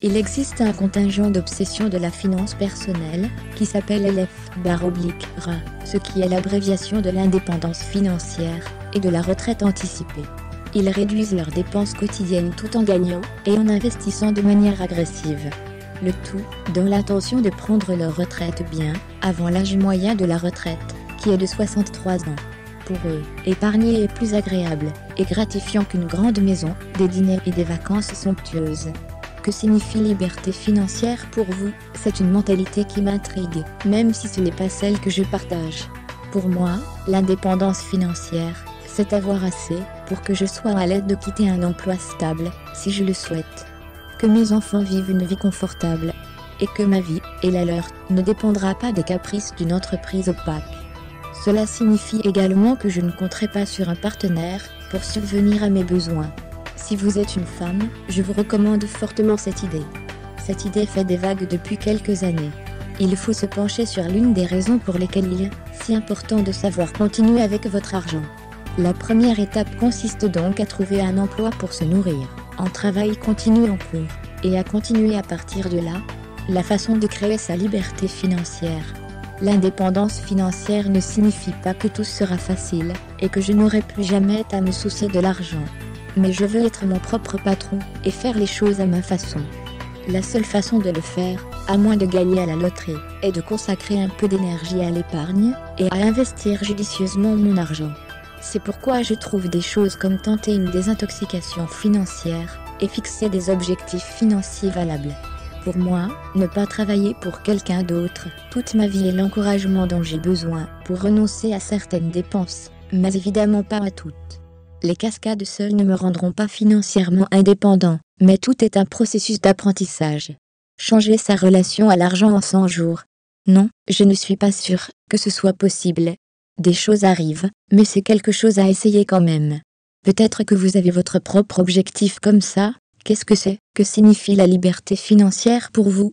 Il existe un contingent d'obsession de la finance personnelle, qui s'appelle LF/RA, ce qui est l'abréviation de l'indépendance financière, et de la retraite anticipée. Ils réduisent leurs dépenses quotidiennes tout en gagnant, et en investissant de manière agressive. Le tout, dans l'intention de prendre leur retraite bien, avant l'âge moyen de la retraite, qui est de 63 ans. Pour eux, épargner est plus agréable, et gratifiant qu'une grande maison, des dîners et des vacances somptueuses. Que signifie liberté financière pour vous? C'est une mentalité qui m'intrigue, même si ce n'est pas celle que je partage. Pour moi, l'indépendance financière, c'est avoir assez, pour que je sois à l'aise de quitter un emploi stable, si je le souhaite. Que mes enfants vivent une vie confortable, et que ma vie, et la leur, ne dépendra pas des caprices d'une entreprise opaque. Cela signifie également que je ne compterai pas sur un partenaire, pour subvenir à mes besoins. Si vous êtes une femme, je vous recommande fortement cette idée. Cette idée fait des vagues depuis quelques années. Il faut se pencher sur l'une des raisons pour lesquelles il est si important de savoir continuer avec votre argent. La première étape consiste donc à trouver un emploi pour se nourrir, en travail continu en cours, et à continuer à partir de là, la façon de créer sa liberté financière. L'indépendance financière ne signifie pas que tout sera facile, et que je n'aurai plus jamais à me soucier de l'argent. Mais je veux être mon propre patron, et faire les choses à ma façon. La seule façon de le faire, à moins de gagner à la loterie, est de consacrer un peu d'énergie à l'épargne, et à investir judicieusement mon argent. C'est pourquoi je trouve des choses comme tenter une désintoxication financière, et fixer des objectifs financiers valables. Pour moi, ne pas travailler pour quelqu'un d'autre, toute ma vie est l'encouragement dont j'ai besoin, pour renoncer à certaines dépenses, mais évidemment pas à toutes. Les cascades seules ne me rendront pas financièrement indépendant, mais tout est un processus d'apprentissage. Changer sa relation à l'argent en 100 jours. Non, je ne suis pas sûre que ce soit possible. Des choses arrivent, mais c'est quelque chose à essayer quand même. Peut-être que vous avez votre propre objectif comme ça. Qu'est-ce que c'est? Que signifie la liberté financière pour vous?